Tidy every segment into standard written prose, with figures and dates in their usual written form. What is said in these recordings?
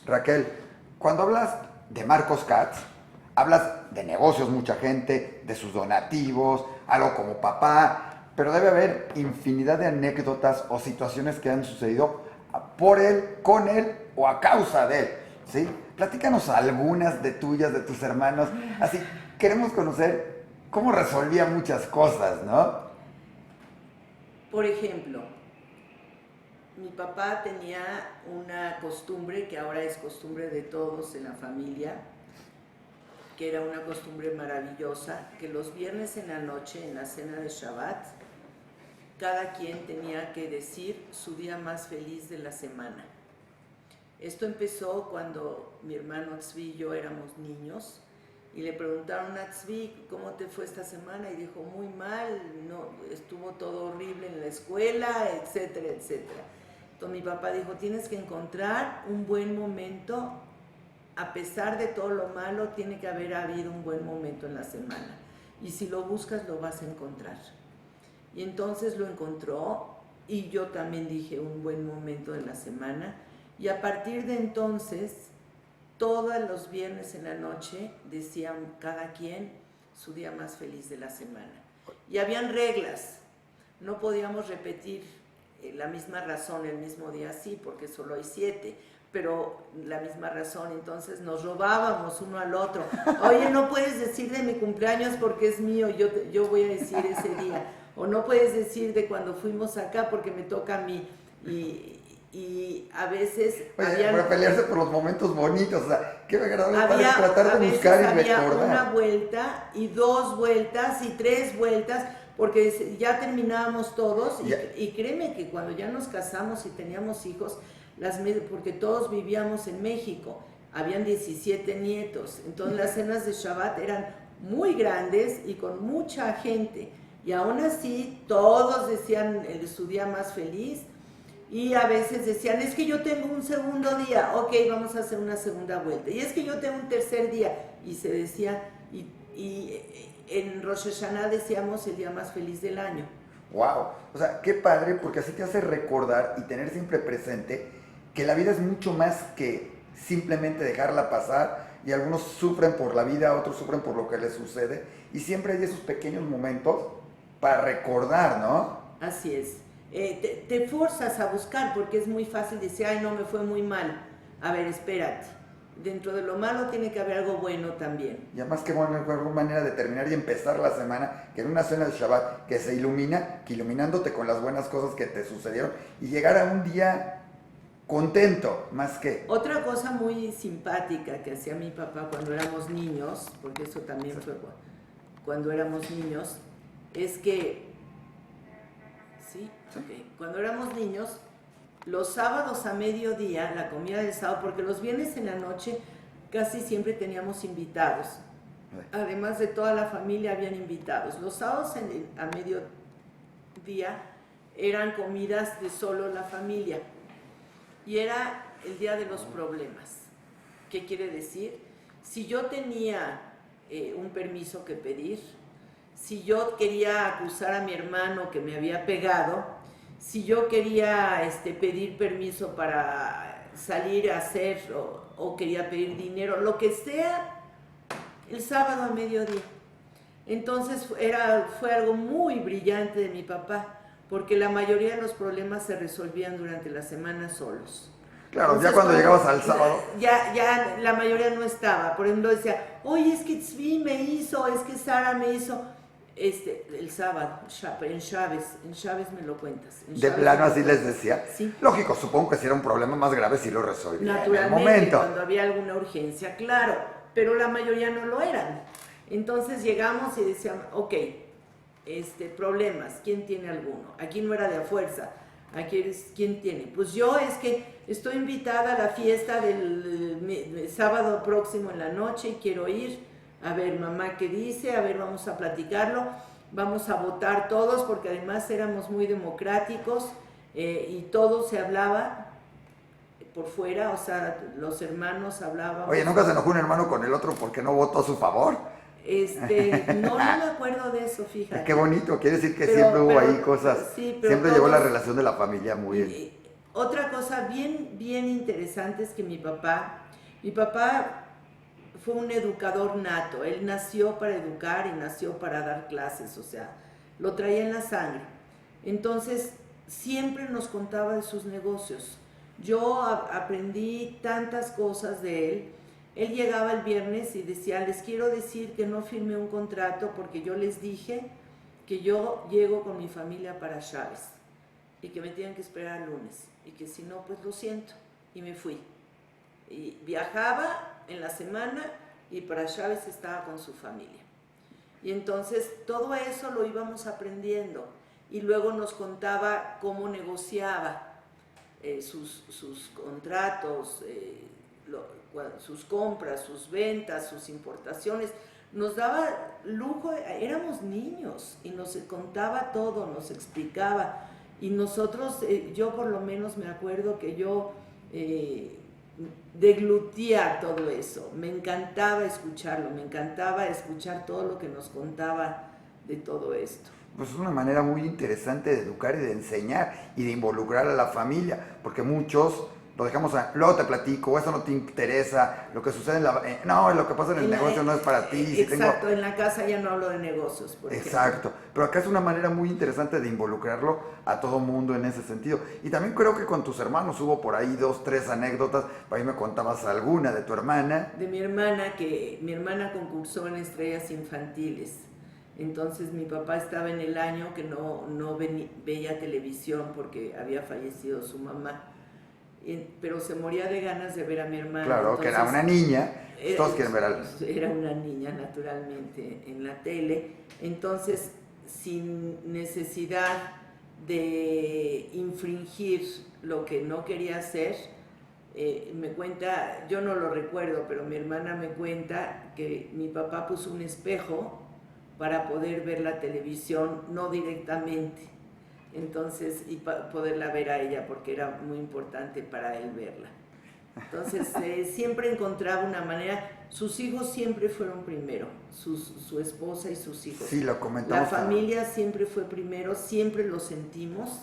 Raquel, cuando hablas de Marcos Katz, hablas de negocios, mucha gente, de sus donativos, algo como papá, pero debe haber infinidad de anécdotas o situaciones que han sucedido por él, con él o a causa de él, ¿sí? Platícanos algunas de tuyas, de tus hermanos, así, queremos conocer cómo resolvía muchas cosas, ¿no? Por ejemplo, mi papá tenía una costumbre que ahora es costumbre de todos en la familia, que era una costumbre maravillosa, que los viernes en la noche, en la cena de Shabbat, cada quien tenía que decir su día más feliz de la semana. Esto empezó cuando mi hermano Tzvi y yo éramos niños y le preguntaron a Tzvi cómo te fue esta semana y dijo muy mal, no, estuvo todo horrible en la escuela, etcétera, etcétera. Entonces mi papá dijo, tienes que encontrar un buen momento, a pesar de todo lo malo, tiene que haber habido un buen momento en la semana y si lo buscas lo vas a encontrar. Y entonces lo encontró y yo también dije un buen momento de la semana y a partir de entonces todos los viernes en la noche decían cada quien su día más feliz de la semana. Y habían reglas, no podíamos repetir la misma razón el mismo día, sí, porque solo hay 7, pero la misma razón, entonces nos robábamos uno al otro. Oye, no puedes decir de mi cumpleaños porque es mío, yo voy a decir ese día. O no puedes decir de cuando fuimos acá porque me toca a mí. Y a veces... Oye, para pelearse por los momentos bonitos, o sea, qué agradable tratar de buscar y recordar. Había una vuelta y 2 vueltas y 3 vueltas, porque ya terminábamos todos y créeme que cuando ya nos casamos y teníamos hijos, porque todos vivíamos en México, habían 17 nietos, entonces las cenas de Shabbat eran muy grandes y con mucha gente, y aún así todos decían su día más feliz. Y a veces decían, es que yo tengo un segundo día, ok, vamos a hacer una segunda vuelta. Y es que yo tengo un tercer día. Y se decía, y en Rosh Hashanah decíamos el día más feliz del año. Wow, o sea, qué padre, porque así te hace recordar y tener siempre presente que la vida es mucho más que simplemente dejarla pasar. Y algunos sufren por la vida, otros sufren por lo que les sucede. Y siempre hay esos pequeños momentos para recordar, ¿no? Así es. Te forzas a buscar porque es muy fácil decir, ay, no, me fue muy mal. A ver, espérate. Dentro de lo malo tiene que haber algo bueno también. Y además, qué buena manera de terminar y empezar la semana, que en una cena de Shabbat que se ilumina, que iluminándote con las buenas cosas que te sucedieron y llegar a un día contento, más que... Otra cosa muy simpática que hacía mi papá cuando éramos niños, porque eso también fue cuando éramos niños, es que... ¿Sí? Okay. Cuando éramos niños, los sábados a mediodía, la comida del sábado, porque los viernes en la noche casi siempre teníamos invitados. Además de toda la familia habían invitados. Los sábados a mediodía eran comidas de solo la familia. Y era el día de los problemas. ¿Qué quiere decir? Si yo tenía un permiso que pedir, si yo quería acusar a mi hermano que me había pegado, si yo quería pedir permiso para salir a hacer o quería pedir dinero, lo que sea, el sábado a mediodía. Entonces fue algo muy brillante de mi papá, porque la mayoría de los problemas se resolvían durante la semana solos. Claro, entonces, ya cuando llegabas al sábado... Ya la mayoría no estaba. Por ejemplo, decía, oye, es que Tzvi me hizo, es que Sara me hizo... el sábado, en Chávez me lo cuentas. ¿De plano así les decía? Sí. Lógico, supongo que si era un problema más grave sí lo resolvía naturalmente, en el momento. Cuando había alguna urgencia, claro, pero la mayoría no lo eran. Entonces llegamos y decíamos, ok, problemas, ¿quién tiene alguno? Aquí no era de a fuerza, aquí eres, ¿quién tiene? Pues yo es que estoy invitada a la fiesta del sábado próximo en la noche y quiero ir. A ver, mamá, ¿qué dice? A ver, vamos a platicarlo, vamos a votar todos, porque además éramos muy democráticos y todo se hablaba por fuera, o sea, los hermanos hablaban. Oye, ¿nunca se enojó un hermano con el otro porque no votó a su favor? No me acuerdo de eso, fíjate. Qué bonito, quiere decir que siempre hubo ahí cosas, sí, siempre todos, llevó la relación de la familia muy bien. Otra cosa bien interesante es que mi papá fue un educador nato. Él nació para educar y nació para dar clases, o sea, lo traía en la sangre. Entonces, siempre nos contaba de sus negocios. Yo aprendí tantas cosas de él. Él llegaba el viernes y decía, les quiero decir que no firmé un contrato porque yo les dije que yo llego con mi familia para Chávez y que me tienen que esperar el lunes y que si no, pues lo siento. Y me fui. Y viajaba en la semana y para Chávez estaba con su familia. Y entonces todo eso lo íbamos aprendiendo y luego nos contaba cómo negociaba sus contratos, sus compras, sus ventas, sus importaciones. Nos daba lujo, éramos niños y nos contaba todo, nos explicaba. Y nosotros, yo por lo menos me acuerdo que yo deglutía todo eso. Me encantaba escucharlo, me encantaba escuchar todo lo que nos contaba de todo esto. Pues es una manera muy interesante de educar y de enseñar y de involucrar a la familia, porque muchos lo dejamos a, luego te platico, eso no te interesa, lo que sucede en la... no, lo que pasa en el negocio no es para ti. Si exacto, en la casa ya no hablo de negocios, por exacto, ejemplo. pero acá es una manera muy interesante de involucrarlo a todo mundo en ese sentido. Y también creo que con tus hermanos hubo por ahí 2, 3 anécdotas, por ahí me contabas alguna de tu hermana. De mi hermana, que mi hermana concursó en Estrellas Infantiles. Entonces mi papá estaba en el año que no veía televisión porque había fallecido su mamá. Pero se moría de ganas de ver a mi hermana. Claro, entonces, que era una niña, todos quieren ver a... Era una niña, naturalmente, en la tele. Entonces, sin necesidad de infringir lo que no quería hacer, me cuenta, yo no lo recuerdo, pero mi hermana me cuenta que mi papá puso un espejo para poder ver la televisión, no directamente. Entonces, y poderla ver a ella, porque era muy importante para él verla. Entonces, siempre encontraba una manera. Sus hijos siempre fueron primero, su esposa y sus hijos. Sí, lo comentamos. La familia siempre fue primero, siempre lo sentimos.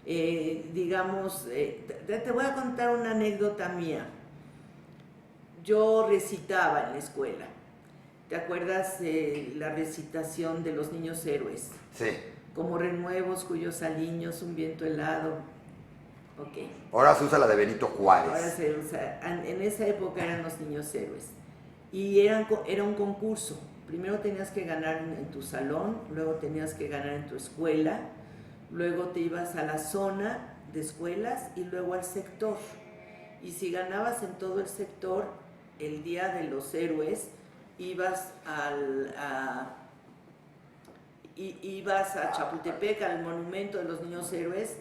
Digamos, te voy a contar una anécdota mía. Yo recitaba en la escuela. ¿Te acuerdas de la recitación de los niños héroes? Sí. Como renuevos cuyos aliños un viento helado. Ok. Ahora se usa la de Benito Juárez. Ahora se usa. En esa época eran los niños héroes. Y era un concurso. Primero tenías que ganar en tu salón, luego tenías que ganar en tu escuela, luego te ibas a la zona de escuelas y luego al sector. Y si ganabas en todo el sector, el día de los héroes, ibas a Chapultepec, al monumento de los niños héroes,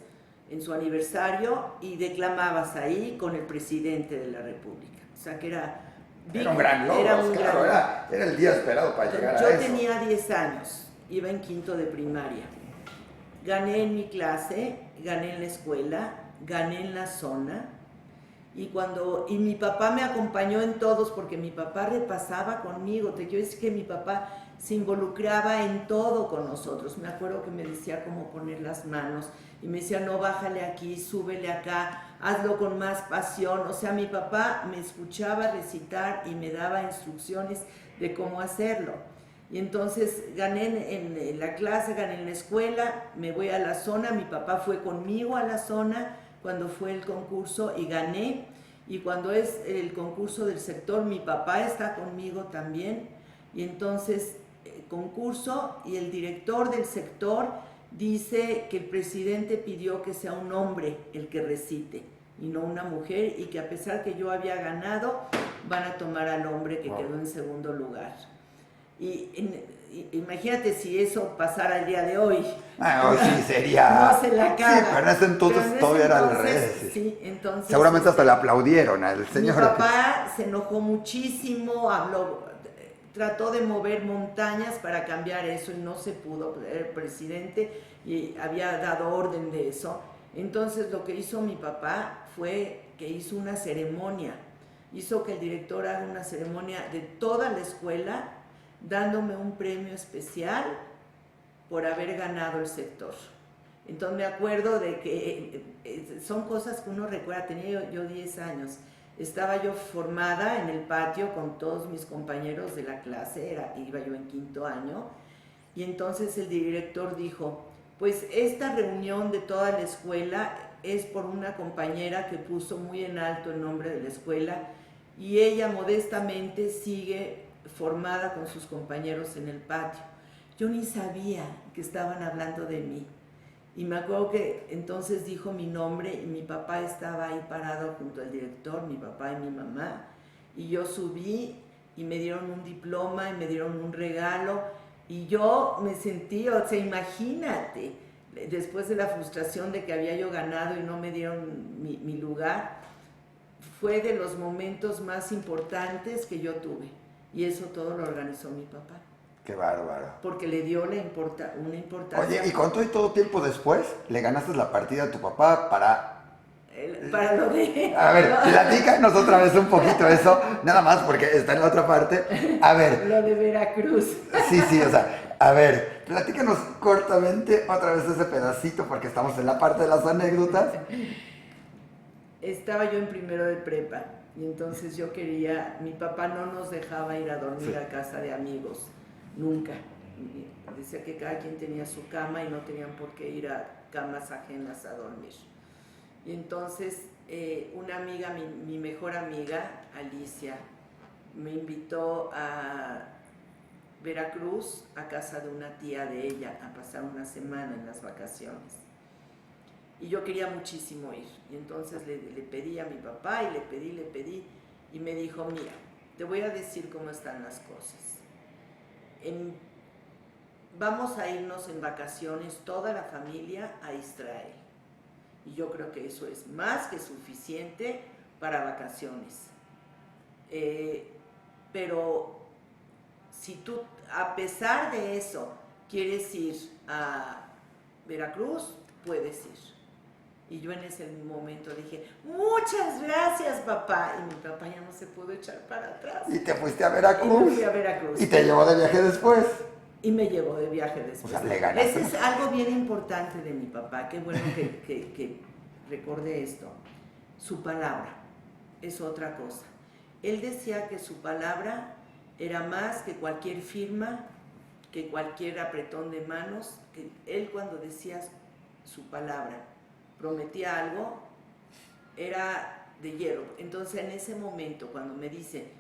en su aniversario, y declamabas ahí con el presidente de la República. O sea que era un gran logro, claro, era el día esperado para llegar a eso. Yo tenía 10 años, iba en quinto de primaria. Gané en mi clase, gané en la escuela, gané en la zona. Y mi papá me acompañó en todos, porque mi papá repasaba conmigo. Te quiero decir que mi papá se involucraba en todo con nosotros. Me acuerdo que me decía cómo poner las manos y me decía, no, bájale aquí, súbele acá, hazlo con más pasión. O sea, mi papá me escuchaba recitar y me daba instrucciones de cómo hacerlo. Y entonces gané en la clase, gané en la escuela, me voy a la zona, mi papá fue conmigo a la zona cuando fue el concurso y gané. Y cuando es el concurso del sector, mi papá está conmigo también. Y entonces concurso, y el director del sector dice que el presidente pidió que sea un hombre el que recite y no una mujer, y que a pesar que yo había ganado, van a tomar al hombre que quedó en segundo lugar. Imagínate si eso pasara el día de hoy. Hoy sí sería... No se la caga. Sí, pero en ese entonces todo era al revés. Sí, entonces... Seguramente hasta le aplaudieron al señor. Mi papá se enojó muchísimo, trató de mover montañas para cambiar eso y no se pudo. Era el presidente y había dado orden de eso. Entonces lo que hizo mi papá fue que hizo una ceremonia. Hizo que el director haga una ceremonia de toda la escuela, dándome un premio especial por haber ganado el sector. Entonces me acuerdo de que son cosas que uno recuerda. Tenía yo 10 años. Estaba yo formada en el patio con todos mis compañeros de la clase, iba yo en 5º año, y entonces el director dijo, pues esta reunión de toda la escuela es por una compañera que puso muy en alto el nombre de la escuela, y ella modestamente sigue formada con sus compañeros en el patio. Yo ni sabía que estaban hablando de mí. Y me acuerdo que entonces dijo mi nombre y mi papá estaba ahí parado junto al director, mi papá y mi mamá. Y yo subí y me dieron un diploma y me dieron un regalo. Y yo me sentí, o sea, imagínate, después de la frustración de que había yo ganado y no me dieron mi lugar, fue de los momentos más importantes que yo tuve. Y eso todo lo organizó mi papá. Qué bárbaro. Porque le dio una importancia. Oye, ¿y cuánto y todo tiempo después le ganaste la partida a tu papá para lo de... A ver, platícanos otra vez un poquito eso, nada más porque está en la otra parte. A ver. Lo de Veracruz. Sí, o sea, a ver, platícanos cortamente otra vez ese pedacito porque estamos en la parte de las anécdotas. Estaba yo en primero de prepa y entonces yo quería, mi papá no nos dejaba ir a dormir a casa de amigos, nunca. Decía que cada quien tenía su cama y no tenían por qué ir a camas ajenas a dormir. Y entonces una amiga, mi mejor amiga, Alicia, me invitó a Veracruz, a casa de una tía de ella, a pasar una semana en las vacaciones. Y yo quería muchísimo ir. Y entonces le pedí a mi papá y le pedí, y me dijo, mira, te voy a decir cómo están las cosas. Vamos a irnos en vacaciones toda la familia a Israel. Y yo creo que eso es más que suficiente para vacaciones. Pero si tú, a pesar de eso, quieres ir a Veracruz, puedes ir. Y yo en ese momento dije, muchas gracias, papá. Y mi papá ya no se pudo echar para atrás. Y te fuiste a Veracruz. Y me fui a Veracruz. Y te llevó de viaje después. Y me llevó de viaje después. O sea, le ganaste. Ese es algo bien importante de mi papá. Qué bueno que recordé esto. Su palabra es otra cosa. Él decía que su palabra era más que cualquier firma, que cualquier apretón de manos. Que él, cuando decía su palabra, prometía algo, era de hierro. Entonces en ese momento cuando me dice,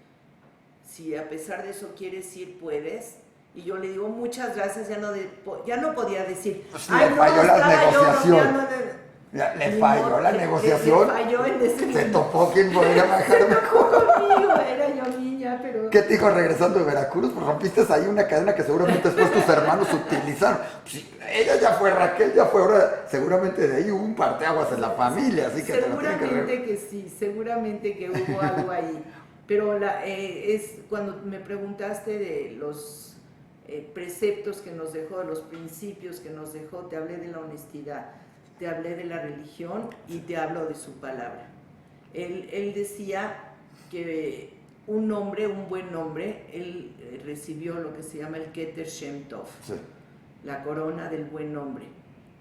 si a pesar de eso quieres ir, puedes, y yo le digo muchas gracias, ya no podía decir, pues ay, le no, falló la estaba negociación. yo cambiando de... Le falló la negociación. Le falló en ese Se momento. topó quien podría bajar mejor. Conmigo, era yo niña, pero... ¿Qué te dijo regresando de Veracruz? Pues rompiste ahí una cadena que seguramente después tus hermanos utilizaron. Pues, ella ya fue, Raquel ya fue, ahora seguramente de ahí hubo un parteaguas en la familia, así que seguramente que sí, seguramente que hubo algo ahí. Pero es cuando me preguntaste de los preceptos que nos dejó, de los principios que nos dejó, te hablé de la honestidad, te hablé de la religión y te hablo de su palabra. Él decía que un hombre, un buen hombre, él recibió lo que se llama el Keter Shem Tov, sí, la corona del buen hombre,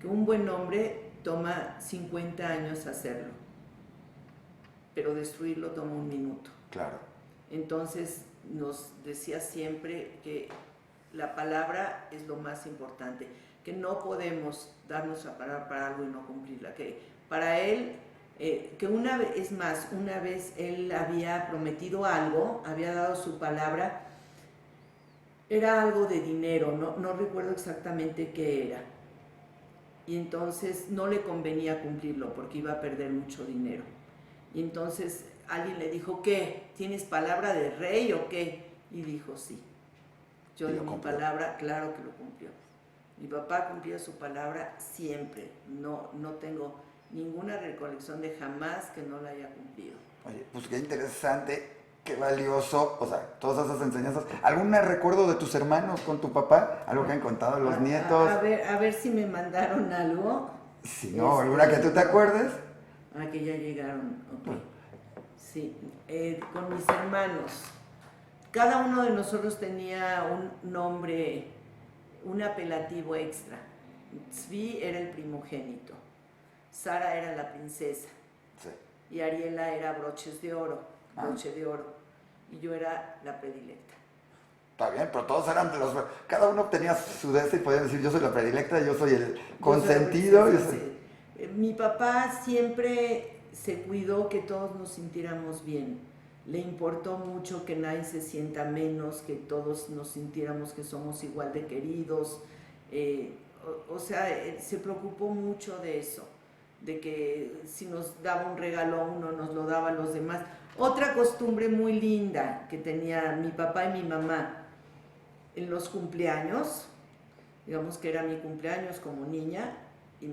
que un buen hombre toma 50 años hacerlo, pero destruirlo toma 1 minuto. Claro. Entonces nos decía siempre que la palabra es lo más importante, que no podemos darnos a parar para algo y no cumplirla, que para él, que una vez él había prometido algo, había dado su palabra, era algo de dinero, no recuerdo exactamente qué era, y entonces no le convenía cumplirlo porque iba a perder mucho dinero, y entonces alguien le dijo, ¿qué? ¿Tienes palabra de rey o qué? Y dijo, sí. Yo di mi palabra, claro que lo cumplió. Mi papá cumplía su palabra siempre. No tengo ninguna recolección de jamás que no la haya cumplido. Oye, pues qué interesante, qué valioso, o sea, todas esas enseñanzas. ¿Algún recuerdo de tus hermanos con tu papá? ¿Algo que han contado los nietos? A ver si me mandaron algo. Si no, ¿alguna que tú te acuerdes? Que ya llegaron, ok. Sí, con mis hermanos. Cada uno de nosotros tenía un nombre, un apelativo extra. Zvi era el primogénito, Sara era la princesa Sí. y Ariela era broche de oro, Ah. y yo era la predilecta. Está bien, pero todos eran de los... Cada uno tenía su de y podía decir, yo soy la predilecta, yo soy el consentido. Yo soy la princesa, sí. Mi papá siempre se cuidó que todos nos sintiéramos bien. Le importó mucho que nadie se sienta menos, que todos nos sintiéramos que somos igual de queridos. Se preocupó mucho de eso, de que si nos daba un regalo a uno, nos lo daba a los demás. Otra costumbre muy linda que tenía mi papá y mi mamá en los cumpleaños, digamos que era mi cumpleaños como niña y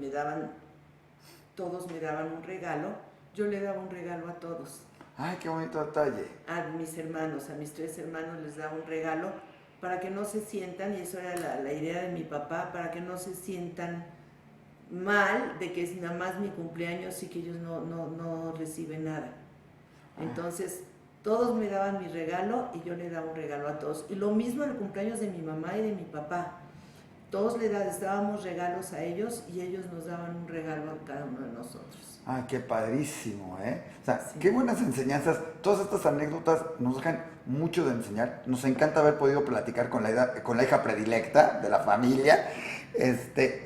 todos me daban un regalo, yo le daba un regalo a todos. Ay, qué bonito detalle. A mis hermanos, a mis 3 hermanos les daba un regalo para que no se sientan, y eso era la idea de mi papá, para que no se sientan mal de que es nada más mi cumpleaños y que ellos no reciben nada. Entonces, todos me daban mi regalo y yo le daba un regalo a todos. Y lo mismo en el cumpleaños de mi mamá y de mi papá. Todos les dábamos regalos a ellos y ellos nos daban un regalo a cada uno de nosotros. Ay, qué padrísimo, ¿eh? O sea, Sí. qué buenas enseñanzas. Todas estas anécdotas nos dejan mucho de enseñar. Nos encanta haber podido platicar con la hija predilecta de la familia,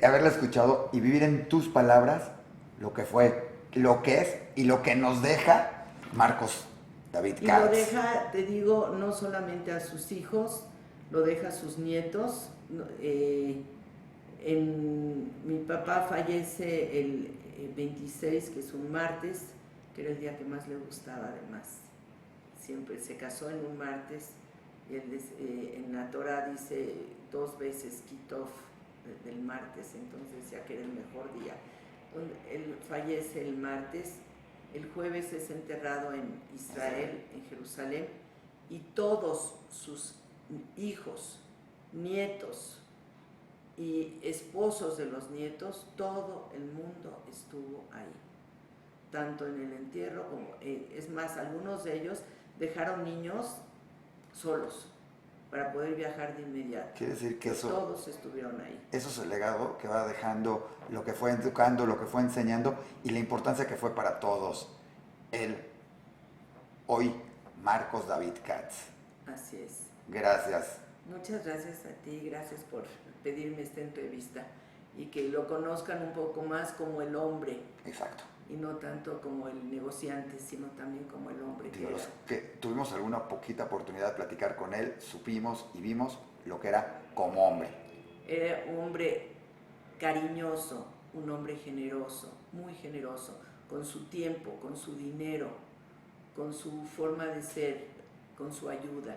haberla escuchado y vivir en tus palabras lo que fue, lo que es y lo que nos deja Marcos David Y Katz. lo deja, te digo, no solamente a sus hijos, lo deja a sus nietos. Mi papá fallece el 26, que es un martes, que era el día que más le gustaba además. Siempre se casó en un martes, y en la Torah dice 2 veces Kitov del martes, entonces decía que era el mejor día. Él fallece el martes, el jueves es enterrado en Israel, en Jerusalén, y todos sus hijos, nietos y esposos de los nietos, todo el mundo estuvo ahí, tanto en el entierro como, es más, algunos de ellos dejaron niños solos para poder viajar de inmediato. Quiere decir que todos estuvieron ahí. Eso es el legado que va dejando, lo que fue educando, lo que fue enseñando y la importancia que fue para todos. Él, hoy, Marcos David Katz. Así es. Gracias. Muchas gracias a ti, gracias por pedirme esta entrevista y que lo conozcan un poco más como el hombre. Exacto. Y no tanto como el negociante, sino también como el hombre que era. Que tuvimos alguna poquita oportunidad de platicar con él, supimos y vimos lo que era como hombre. Era un hombre cariñoso, un hombre generoso, muy generoso, con su tiempo, con su dinero, con su forma de ser, con su ayuda.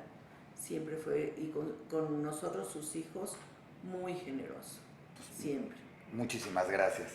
Siempre fue, y con nosotros sus hijos, muy generoso, siempre. Muchísimas gracias.